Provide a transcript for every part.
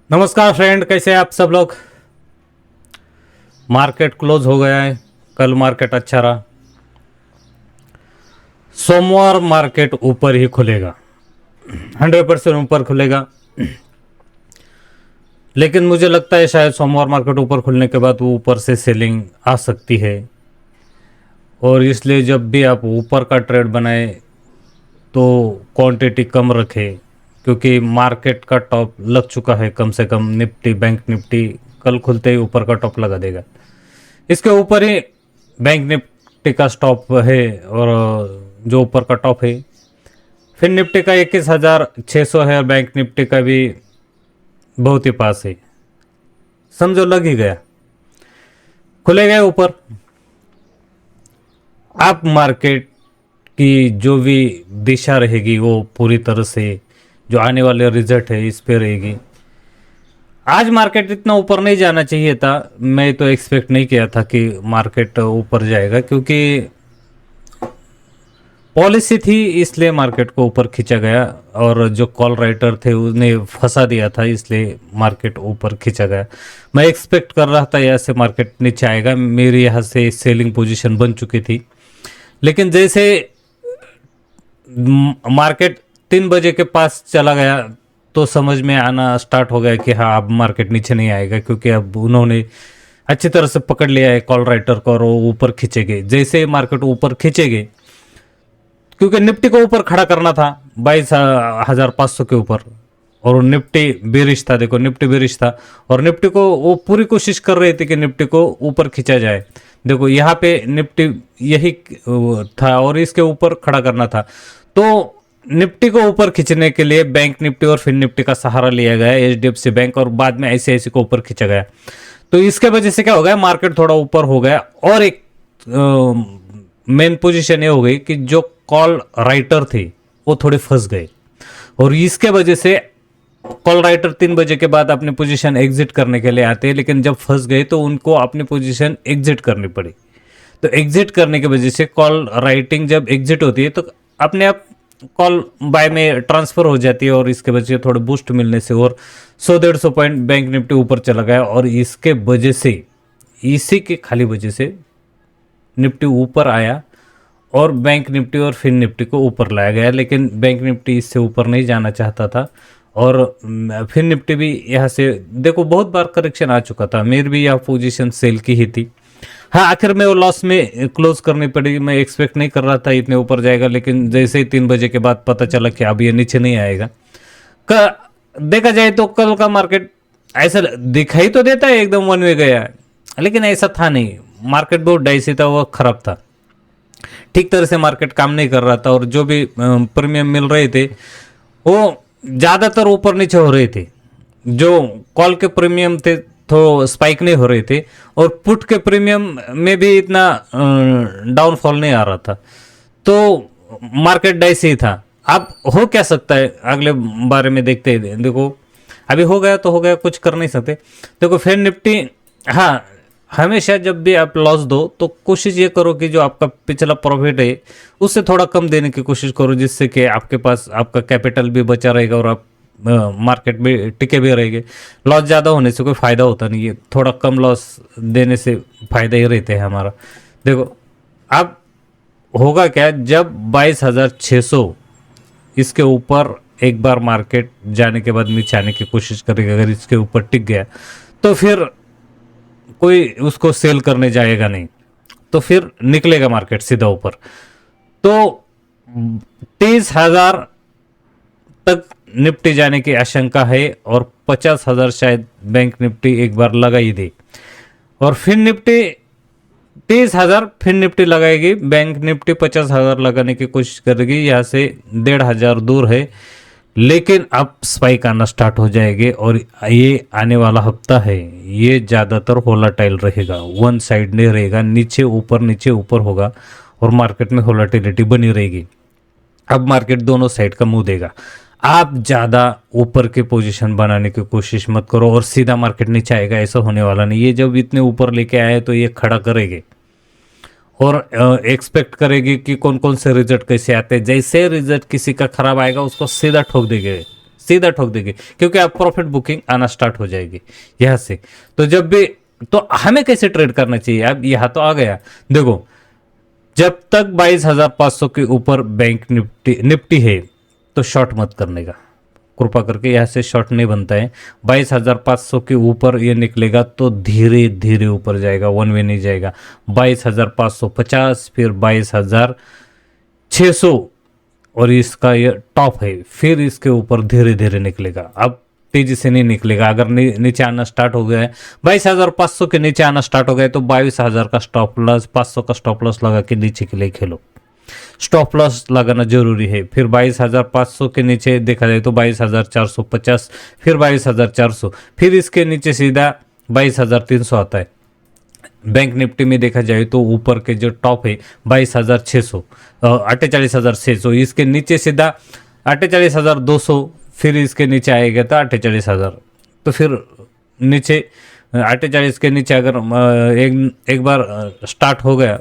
नमस्कार फ्रेंड, कैसे हैं आप सब लोग। मार्केट क्लोज हो गया है। कल मार्केट अच्छा रहा। सोमवार मार्केट ऊपर ही खुलेगा, 100% ऊपर खुलेगा। लेकिन मुझे लगता है शायद सोमवार मार्केट ऊपर खुलने के बाद वो ऊपर से सेलिंग आ सकती है। और इसलिए जब भी आप ऊपर का ट्रेड बनाए तो क्वांटिटी कम रखें, क्योंकि मार्केट का टॉप लग चुका है। कम से कम निफ्टी, बैंक निफ्टी कल खुलते ही ऊपर का टॉप लगा देगा। इसके ऊपर ही बैंक निफ्टी का स्टॉप है, और जो ऊपर का टॉप है। फिर निफ्टी का 21,600 है, और बैंक निफ्टी का भी बहुत ही पास है। समझो लग ही गया, खुले गए ऊपर। आप मार्केट की जो भी दिशा रहेगी वो पूरी तरह से जो आने वाले रिजल्ट है इस पे रहेगी। आज मार्केट इतना ऊपर नहीं जाना चाहिए था। मैं तो एक्सपेक्ट नहीं किया था कि मार्केट ऊपर जाएगा, क्योंकि पॉलिसी थी इसलिए मार्केट को ऊपर खींचा गया, और जो कॉल राइटर थे उसने फंसा दिया था, इसलिए मार्केट ऊपर खींचा गया। मैं एक्सपेक्ट कर रहा था यहाँ से मार्केट नीचे आएगा। मेरी यहाँ से सेलिंग पोजीशन बन चुकी थी, लेकिन जैसे मार्केट 3 बजे के पास चला गया तो समझ में आना स्टार्ट हो गया कि हाँ, अब मार्केट नीचे नहीं आएगा, क्योंकि अब उन्होंने अच्छी तरह से पकड़ लिया है कॉल राइटर को, और वो ऊपर खींचेंगे। जैसे मार्केट ऊपर खींचेंगे, क्योंकि निफ्टी को ऊपर खड़ा करना था 22,500 के ऊपर, और निफ्टी बेरिश था। देखो निफ्टी बेरिश था, और निफ्टी को वो पूरी कोशिश कर रहे थे कि निफ्टी को ऊपर खींचा जाए। देखो यहाँ पे निफ्टी यही था, और इसके ऊपर खड़ा करना था। तो निफ्टी को ऊपर खींचने के लिए बैंक निफ्टी और फिर निफ्टी का सहारा लिया गया, एचडीएफसी बैंक, और बाद में ऐसे को ऊपर खींचा गया। तो इसके वजह से क्या हो गया, मार्केट थोड़ा ऊपर हो गया। और एक मेन पोजीशन ये हो गई कि जो कॉल राइटर थे वो थोड़े फंस गए, और इसके वजह से कॉल राइटर 3 बजे के बाद अपनी पोजीशन एग्जिट करने के लिए आते हैं, लेकिन जब फंस गए तो उनको अपनी पोजीशन एग्जिट करनी पड़ी। तो एग्जिट करने की वजह से कॉल राइटिंग जब एग्जिट होती है तो अपने आप कॉल बाय में ट्रांसफर हो जाती है, और इसके वजह से थोड़ा बूस्ट मिलने से और 100-150 पॉइंट बैंक निफ्टी ऊपर चला गया। और इसके वजह से, इसी के खाली वजह से निफ्टी ऊपर आया, और बैंक निफ्टी और फिन निफ्टी को ऊपर लाया गया। लेकिन बैंक निफ्टी इससे ऊपर नहीं जाना चाहता था, और फिन निफ्टी भी यहाँ से देखो बहुत बार करेक्शन आ चुका था। मेरी भी यह पोजीशन सेल की ही थी। हाँ, आखिर में वो लॉस में क्लोज करनी पड़ी। मैं एक्सपेक्ट नहीं कर रहा था इतने ऊपर जाएगा, लेकिन जैसे ही 3 बजे के बाद पता चला कि अब ये नीचे नहीं आएगा। देखा जाए तो कल का मार्केट ऐसा दिखाई तो देता है एकदम वन वे गया है, लेकिन ऐसा था नहीं। मार्केट बहुत डाइसी था, वो खराब था। ठीक तरह से मार्केट काम नहीं कर रहा था, और जो भी प्रीमियम मिल रहे थे वो ज़्यादातर ऊपर नीचे हो रहे थे। जो कॉल के प्रीमियम थे तो स्पाइक नहीं हो रहे थे, और पुट के प्रीमियम में भी इतना डाउनफॉल नहीं आ रहा था। तो मार्केट डाइसी ही था। अब हो क्या सकता है अगले बारे में देखते हैं। देखो अभी हो गया तो हो गया, कुछ कर नहीं सकते। देखो फिर निफ्टी, हाँ, हमेशा जब भी आप लॉस दो तो कोशिश ये करो कि जो आपका पिछला प्रॉफिट है उससे थोड़ा कम देने की कोशिश करो, जिससे कि आपके पास आपका कैपिटल भी बचा रहेगा, और आप मार्केट में टिके भी रहेंगे। लॉस ज़्यादा होने से कोई फ़ायदा होता नहीं है, थोड़ा कम लॉस देने से फ़ायदा ही रहते हैं हमारा। देखो अब होगा क्या, जब 22,600 इसके ऊपर एक बार मार्केट जाने के बाद नीचे आने की कोशिश करेगा, अगर इसके ऊपर टिक गया तो फिर कोई उसको सेल करने जाएगा नहीं, तो फिर निकलेगा मार्केट सीधा ऊपर। तो 30,000 तक निफ्टी जाने की आशंका है, और 50,000 शायद बैंक निफ्टी एक बार लगा ही दे, और फिर निफ्टी 30,000 फिर निफ्टी लगाएगी। बैंक निफ्टी 50,000 लगाने की कोशिश करेगी। यहाँ से 1,500 दूर है, लेकिन अब स्पाइक आना स्टार्ट हो जाएंगे, और ये आने वाला हफ्ता है ये ज़्यादातर वोलाटाइल रहेगा, वन साइड नहीं रहेगा। नीचे ऊपर होगा, और मार्केट में वोलाटिलिटी बनी रहेगी। अब मार्केट दोनों साइड का मुंह देगा। आप ज़्यादा ऊपर के पोजीशन बनाने की कोशिश मत करो, और सीधा मार्केट नीचे आएगा ऐसा होने वाला नहीं। ये जब इतने ऊपर लेके आए तो ये खड़ा करेंगे, और एक्सपेक्ट करेगी कि कौन कौन से रिजल्ट कैसे आते हैं। जैसे रिजल्ट किसी का खराब आएगा उसको सीधा ठोक देंगे, सीधा ठोक देगी, क्योंकि अब प्रॉफिट बुकिंग आना स्टार्ट हो जाएगी यहाँ से। तो जब भी, तो हमें कैसे ट्रेड करना चाहिए, अब यहाँ तो आ गया। देखो, जब तक 22,500 के ऊपर बैंक निफ्टी है तो शॉर्ट मत करने का, कृपा करके। यहाँ से शॉर्ट नहीं बनता है। 22,500 के ऊपर ये निकलेगा तो धीरे धीरे ऊपर जाएगा, वन वे नहीं जाएगा। 22,550, फिर 22,600, और इसका ये टॉप है, फिर इसके ऊपर धीरे धीरे निकलेगा। अब तेजी से नहीं निकलेगा। अगर नीचे आना स्टार्ट हो गया है, 22,500 के नीचे आना स्टार्ट हो गया है, तो 22,000 का स्टॉप लॉस, 500 का स्टॉप लॉस लगा के नीचे के लिए खेलो। स्टॉप लॉस लगाना जरूरी है। फिर 22,500 के नीचे देखा जाए तो 22,450, फिर 22,400, फिर इसके नीचे सीधा 22,300 आता है। बैंक निफ्टी में देखा जाए तो ऊपर के जो टॉप है 22,600, 48,600, इसके नीचे सीधा 48,200, फिर इसके नीचे आएगा तो 48,000। तो फिर नीचे 48 के नीचे अगर एक बार स्टार्ट हो गया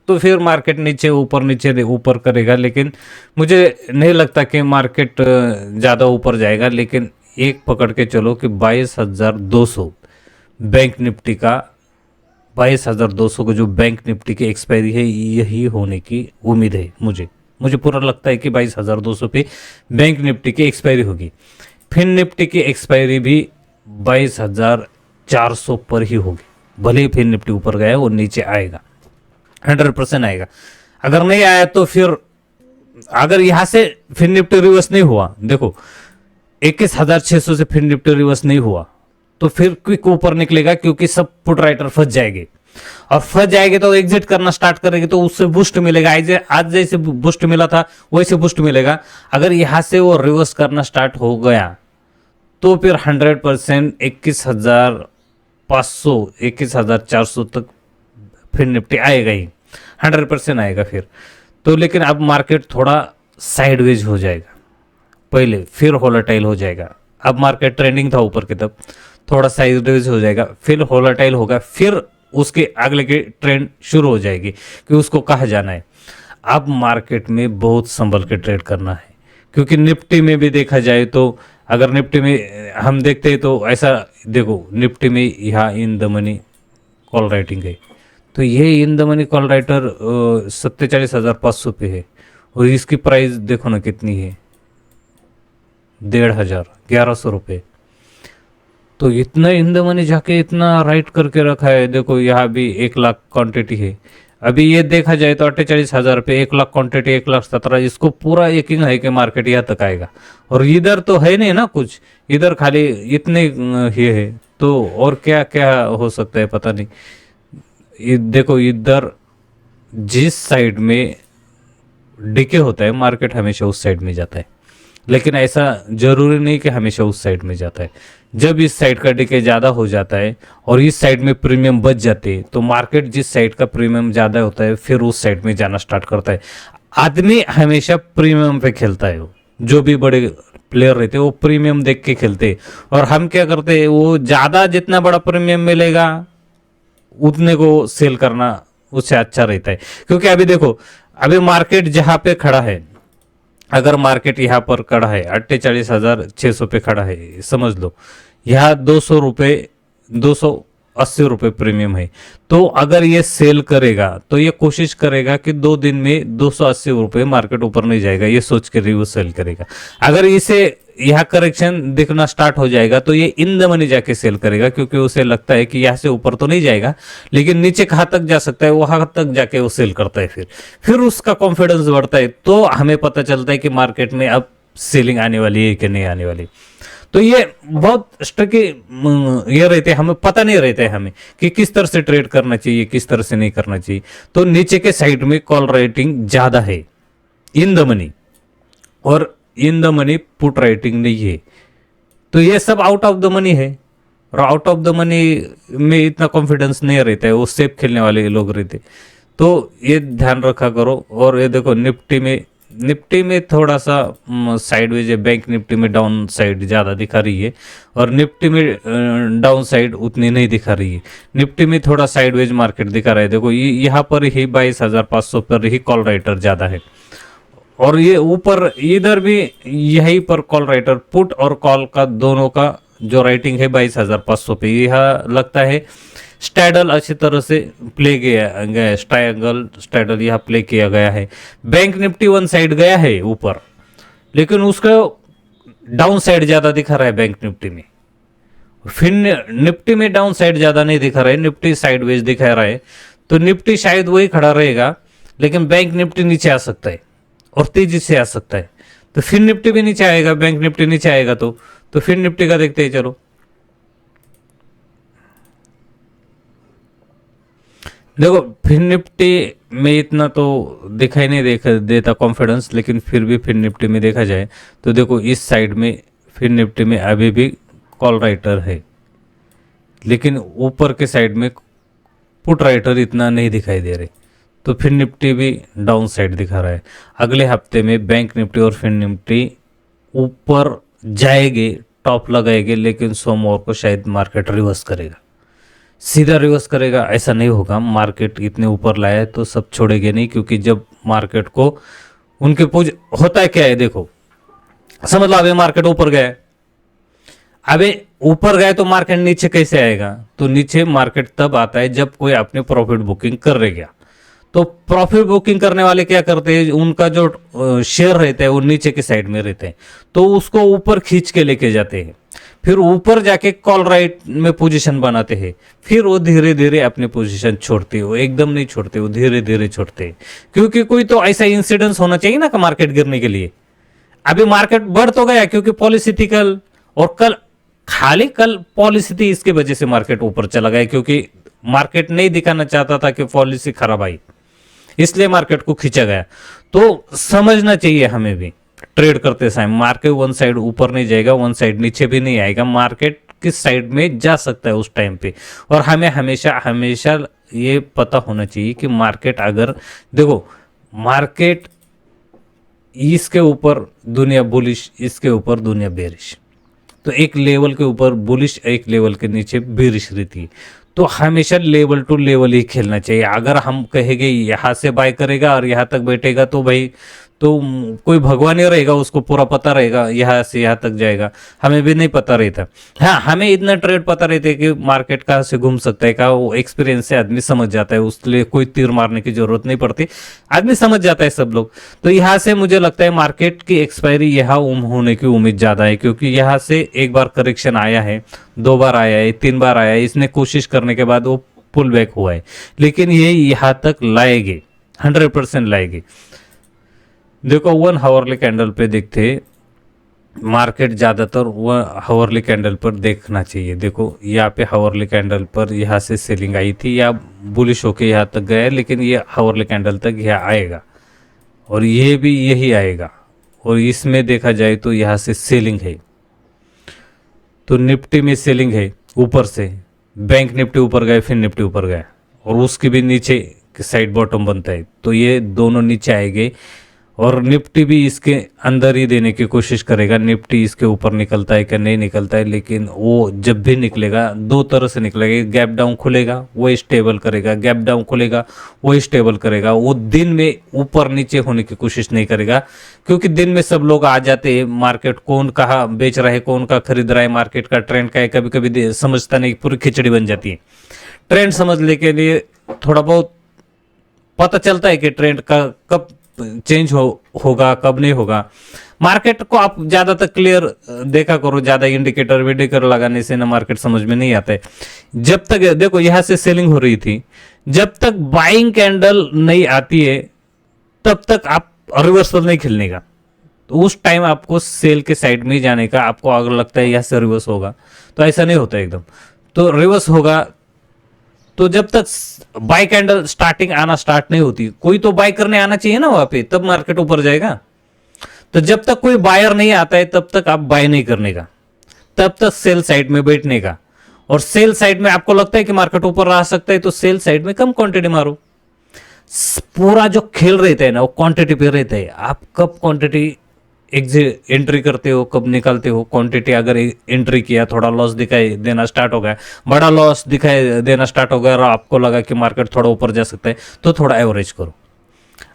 तो फिर मार्केट नीचे ऊपर करेगा। लेकिन मुझे नहीं लगता कि मार्केट ज़्यादा ऊपर जाएगा। लेकिन एक पकड़ के चलो कि 22,200 बैंक निफ्टी का, 22,200 का जो बैंक निफ्टी की एक्सपायरी है, यही होने की उम्मीद है। मुझे पूरा लगता है कि 22,200 पे बैंक निफ्टी की एक्सपायरी होगी। फिर निफ्टी की एक्सपायरी भी 22,400 पर ही होगी। भले ही फिर निफ्टी ऊपर गया वो नीचे आएगा, 100% आएगा। अगर नहीं आया तो फिर, अगर यहां से फिर निफ्टी रिवर्स नहीं हुआ, देखो 21,600 से फिर निफ्टी रिवर्स नहीं हुआ तो फिर क्विक ऊपर निकलेगा, क्योंकि सब पुट राइटर फंस जाएंगे, और फंस जाएंगे तो एग्जिट करना स्टार्ट करेंगे, तो उससे बूस्ट मिलेगा। आज जैसे बूस्ट मिला था वैसे बूस्ट मिलेगा। अगर यहां से वो रिवर्स करना स्टार्ट हो गया तो फिर 100% 21,500, 21,400 तक फिर निफ्टी आएगा ही, 100% आएगा फिर तो। लेकिन अब मार्केट थोड़ा साइडवेज हो जाएगा पहले, फिर वोलेटाइल हो जाएगा। अब मार्केट ट्रेंडिंग था ऊपर की तरफ, थोड़ा साइडवेज हो जाएगा, फिर वोलेटाइल होगा, फिर उसके अगले की ट्रेंड शुरू हो जाएगी कि उसको कहाँ जाना है। अब मार्केट में बहुत संभल के ट्रेड करना है, क्योंकि निफ्टी में भी देखा जाए तो, अगर निफ्टी में हम देखते हैं तो ऐसा देखो, निफ्टी में यहाँ in the money call writing है, तो ये in the money call writer 47,500 पे है, और इसकी प्राइस देखो ना कितनी है, 1,500, 1,100 रुपये। तो इतना इन द मनी जाके इतना राइट करके रखा है। देखो यहाँ भी 1 लाख क्वांटिटी है। अभी ये देखा जाए तो 48,000 पे 1 लाख क्वांटिटी, 1,17,000, इसको पूरा यकीन है कि मार्केट यहाँ तक आएगा। और इधर तो है नहीं ना कुछ, इधर खाली इतने ही है, तो और क्या क्या हो सकता है पता नहीं। देखो इधर जिस साइड में डिके होता है मार्केट हमेशा उस साइड में जाता है, लेकिन ऐसा जरूरी नहीं कि हमेशा उस साइड में जाता है। जब इस साइड का डिके ज़्यादा हो जाता है और इस साइड में प्रीमियम बच जाते हैं, तो मार्केट जिस साइड का प्रीमियम ज़्यादा होता है फिर उस साइड में जाना स्टार्ट करता है। आदमी हमेशा प्रीमियम पे खेलता है, जो भी बड़े प्लेयर रहते हैं वो प्रीमियम देख के खेलते हैं। और हम क्या करते हैं, वो ज़्यादा जितना बड़ा प्रीमियम मिलेगा उतने को सेल करना उससे अच्छा रहता है। क्योंकि अभी देखो, अभी मार्केट जहाँ पे खड़ा है, अगर मार्केट यहाँ पर खड़ा है 48,600 पे खड़ा है, समझ लो यहाँ 200 रुपये, 280 रुपये प्रीमियम है, तो अगर ये सेल करेगा तो ये कोशिश करेगा कि 2 दिन में 280 रुपये मार्केट ऊपर नहीं जाएगा, ये सोच के रिवर्स सेल करेगा। अगर इसे यहाँ करेक्शन दिखना स्टार्ट हो जाएगा तो ये इन द मनी जाके सेल करेगा, क्योंकि उसे लगता है कि यहाँ से ऊपर तो नहीं जाएगा लेकिन नीचे कहाँ तक जा सकता है वहां तक जाके वो सेल करता है। फिर उसका कॉन्फिडेंस बढ़ता है, तो हमें पता चलता है कि मार्केट में अब सेलिंग आने वाली है कि नहीं आने वाली। तो ये बहुत स्ट्रिक्ट ये रहते हैं, हमें पता नहीं रहता है हमें कि किस तरह से ट्रेड करना चाहिए, किस तरह से नहीं करना चाहिए। तो नीचे के साइड में कॉल राइटिंग ज्यादा है इन द मनी, और in the money put writing नहीं है। तो ये सब आउट ऑफ द मनी है, और आउट ऑफ द मनी में इतना कॉन्फिडेंस नहीं रहता है, वो सेफ खेलने वाले लोग रहते। तो ये ध्यान रखा करो। और ये देखो निफ्टी में थोड़ा सा साइडवेज है, बैंक निफ्टी में डाउन साइड ज़्यादा दिखा रही है और निफ्टी में डाउन साइड उतनी नहीं दिखा रही है। निफ्टी में थोड़ा साइडवेज मार्केट दिखा रहा है। देखो यहाँ पर ही 22,500 पर ही कॉल राइटर ज़्यादा है, और ये ऊपर इधर भी यहीं पर कॉल राइटर पुट और कॉल का दोनों का जो राइटिंग है 22,500 पे, यह लगता है स्टैडल अच्छी तरह से प्ले किया गया है, ट्रायंगल स्टैडल यह प्ले किया गया है। बैंक निफ्टी वन साइड गया है ऊपर, लेकिन उसका डाउन साइड ज्यादा दिखा रहा है बैंक निफ्टी में, फिर निफ्टी में डाउन साइड ज्यादा नहीं दिखा रहा है, निफ्टी साइडवेज दिखा रहा है। तो निफ्टी शायद वही खड़ा रहेगा, लेकिन बैंक निफ्टी नीचे आ सकता है और तेजी से आ सकता है। तो फिर निफ्टी भी नीचे आएगा, बैंक निफ्टी नीचे आएगा तो फिर निफ्टी का देखते हैं। चलो देखो, फिर निफ्टी में इतना तो दिखाई नहीं देता कॉन्फिडेंस, लेकिन फिर भी फिर निफ्टी में देखा जाए तो देखो इस साइड में फिर निफ्टी में अभी भी कॉल राइटर है, लेकिन ऊपर के साइड में पुट राइटर इतना नहीं दिखाई दे रहे। तो फिर निफ्टी भी डाउन साइड दिखा रहा है। अगले हफ्ते में बैंक निफ्टी और फिर निफ्टी ऊपर जाएंगे, टॉप लगाएंगे, लेकिन सोमवार को शायद मार्केट रिवर्स करेगा, सीधा रिवर्स करेगा। ऐसा नहीं होगा, मार्केट इतने ऊपर लाया तो सब छोड़ेंगे नहीं, क्योंकि जब मार्केट को उनके होता है क्या है, देखो समझ लो अभी मार्केट ऊपर गया है, अबे ऊपर गए तो मार्केट नीचे कैसे आएगा? तो नीचे मार्केट तब आता है जब कोई अपने प्रॉफिट बुकिंग कर रहे गया। तो प्रॉफिट बुकिंग करने वाले क्या करते हैं, उनका जो शेयर रहता है वो नीचे के साइड में रहते हैं, तो उसको ऊपर खींच के लेके जाते हैं, फिर ऊपर जाके कॉल राइट में पोजीशन बनाते हैं, फिर वो धीरे धीरे अपनी पोजीशन छोड़ते हैं। वो एकदम नहीं छोड़ते, वो धीरे धीरे छोड़ते हैं, क्योंकि कोई तो ऐसा इंसिडेंस होना चाहिए ना कि मार्केट गिरने के लिए। अभी मार्केट बढ़ तो गया क्योंकि पॉलिसी थी कल, और कल खाली कल पॉलिसी थी, इसके वजह से मार्केट ऊपर चला गया, क्योंकि मार्केट नहीं दिखाना चाहता था कि पॉलिसी खराब आई, इसलिए मार्केट को खींचा गया। तो समझना चाहिए हमें भी ट्रेड करते समय, मार्केट वन साइड ऊपर नहीं जाएगा, वन साइड नीचे भी नहीं आएगा, मार्केट किस साइड में जा सकता है उस टाइम पे। और हमें हमेशा हमेशा ये पता होना चाहिए कि मार्केट अगर देखो, मार्केट इसके ऊपर दुनिया बुलिश, इसके ऊपर दुनिया बेरिश, तो एक लेवल के ऊपर बुलिश, एक लेवल के नीचे बेरिश रहती है। तो हमेशा लेवल टू लेवल ही खेलना चाहिए। अगर हम कहेंगे यहाँ से बाय करेगा और यहाँ तक बैठेगा, तो भाई तो कोई भगवान ही रहेगा, उसको पूरा पता रहेगा यहाँ से यहाँ तक जाएगा, हमें भी नहीं पता रहता। हाँ, हमें इतना ट्रेड पता रहता है कि मार्केट कहाँ से घूम सकता है, का वो एक्सपीरियंस से आदमी समझ जाता है, उसके कोई तीर मारने की जरूरत नहीं पड़ती, आदमी समझ जाता है सब लोग। तो यहाँ से मुझे लगता है मार्केट की एक्सपायरी यहाँ होने की उम्मीद ज़्यादा है, क्योंकि यहाँ से एक बार करेक्शन आया है, 2 बार आया है, 3 बार आया है, इसने कोशिश करने के बाद वो पुल बैक हुआ है, लेकिन ये यहाँ तक लाएगी, 100% लाएगी। देखो 1 हावरली कैंडल पे देखते, मार्केट ज़्यादातर 1 हावरली कैंडल पर देखना चाहिए। देखो यहाँ पे हावरली कैंडल पर यहाँ से सेलिंग आई थी, या बुलिश होके यहाँ तक गया, लेकिन ये हावरली कैंडल तक यहाँ आएगा, और ये भी यही आएगा, और इसमें देखा जाए तो यहाँ से सेलिंग है। तो निफ्टी में सेलिंग है ऊपर से, बैंक निफ्टी ऊपर गए, फिर निफ्टी ऊपर गया, और उसकी भी नीचे की साइड बॉटम बनता है, तो ये दोनों नीचे आएंगे, और निफ्टी भी इसके अंदर ही देने की कोशिश करेगा। निफ्टी इसके ऊपर निकलता है कि नहीं निकलता है, लेकिन वो जब भी निकलेगा 2 तरह से निकलेगा, गैप डाउन खुलेगा वो स्टेबल करेगा, गैप डाउन खुलेगा वो स्टेबल करेगा। वो दिन में ऊपर नीचे होने की कोशिश नहीं करेगा, क्योंकि दिन में सब लोग आ जाते हैं, मार्केट कौन कहाँ बेच रहा है, कौन का खरीद रहा है, मार्केट का ट्रेंड क्या है, कभी कभी समझता नहीं, पूरी खिचड़ी बन जाती है। ट्रेंड समझने के लिए थोड़ा बहुत पता चलता है कि ट्रेंड का कब चेंज होगा कब नहीं होगा। मार्केट को आप ज्यादातर क्लियर देखा करो, ज्यादा इंडिकेटर विडिकेटर लगाने से ना मार्केट समझ में नहीं आता है। जब तक देखो यहां से सेलिंग हो रही थी, जब तक बाइंग कैंडल नहीं आती है तब तक आप रिवर्सल नहीं खेलने का, तो उस टाइम आपको सेल के साइड में जाने का। आपको अगर लगता है यहां से रिवर्स होगा, तो ऐसा नहीं होता एकदम, तो रिवर्स होगा। तो जब तक बाय कैंडल स्टार्टिंग आना स्टार्ट नहीं होती, कोई तो बाय करने आना चाहिए ना वहां पे, तब मार्केट ऊपर जाएगा। तो जब तक कोई बायर नहीं आता है तब तक आप बाय नहीं करने का, तब तक सेल साइड में बैठने का। और सेल साइड में आपको लगता है कि मार्केट ऊपर आ सकता है, तो सेल साइड में कम क्वांटिटी मारो। पूरा जो खेल रहता है ना वो क्वांटिटी पे रहता है। आप कब क्वांटिटी एंट्री करते हो, कब निकालते हो। क्वांटिटी अगर एंट्री किया, थोड़ा लॉस दिखाई देना स्टार्ट हो गया, बड़ा लॉस दिखाई देना स्टार्ट हो गया, और आपको लगा कि मार्केट थोड़ा ऊपर जा सकता है, तो थोड़ा एवरेज करो।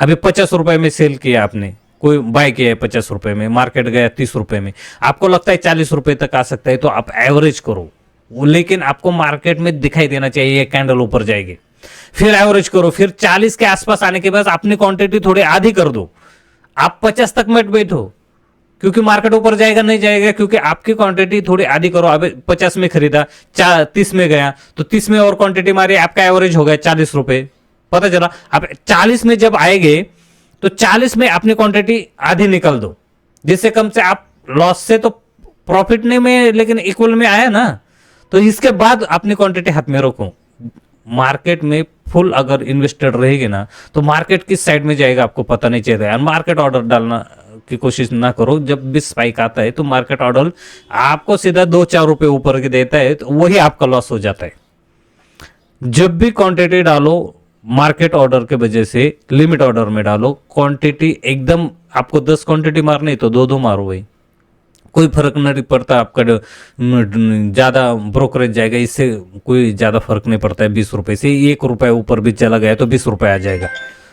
अभी 50 रुपए में सेल किया आपने, कोई बाय किया है 50 रुपए में, मार्केट गया 30 रुपए में, आपको लगता है 40 रुपए तक आ सकता है, तो आप एवरेज करो, लेकिन आपको मार्केट में दिखाई देना चाहिए ये कैंडल ऊपर जाएगी, फिर एवरेज करो, फिर 40 के आसपास आने के बाद अपनी क्वांटिटी थोड़ी आधी कर दो, आप 50 तक मत बैठो, क्योंकि मार्केट ऊपर जाएगा नहीं जाएगा, क्योंकि आपकी क्वांटिटी थोड़ी आधी करो। अब 50 में खरीदा, 30 में गया, तो 30 में और क्वांटिटी मारी, आपका एवरेज हो गया 40 रुपए, पता चला। अब 40 में जब आएंगे तो 40 में अपनी क्वांटिटी आधी निकल दो, जिससे कम से आप लॉस से तो प्रॉफिट नहीं में, लेकिन इक्वल में आया ना, तो इसके बाद अपनी क्वांटिटी हाथ में रखो। मार्केट में फुल अगर इन्वेस्टेड रहेगी ना, तो मार्केट किस साइड में जाएगा आपको पता नहीं चलेगा, मार्केट ऑर्डर डालना की कोशिश ना करो। जब भी स्पाइक आता है तो मार्केट ऑर्डर आपको सीधा 2-4 रुपए ऊपर के देता है, तो वही आपका लॉस हो जाता है। जब भी क्वांटिटी डालो मार्केट ऑर्डर के वजह से लिमिट ऑर्डर में डालो, क्वांटिटी एकदम आपको 10 क्वांटिटी मारनी तो 2-2 मारो भाई, कोई फर्क नहीं पड़ता, आपका ज्यादा ब्रोकरेज जाएगा, इससे कोई ज्यादा फर्क नहीं पड़ता है। 20 रुपए से 1 रुपए ऊपर भी चला गया तो 20 रुपए आ जाएगा।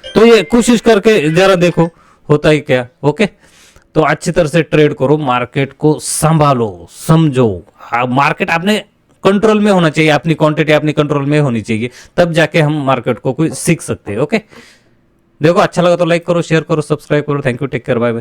तो ये कोशिश करके जरा देखो होता ही क्या। ओके, तो अच्छी तरह से ट्रेड करो, मार्केट को संभालो, समझो। मार्केट आपने कंट्रोल में होना चाहिए, अपनी क्वांटिटी अपनी कंट्रोल में होनी चाहिए, तब जाके हम मार्केट को कोई सीख सकते हैं। ओके, देखो अच्छा लगा तो लाइक करो, शेयर करो, सब्सक्राइब करो। Thank you, take care, bye bye.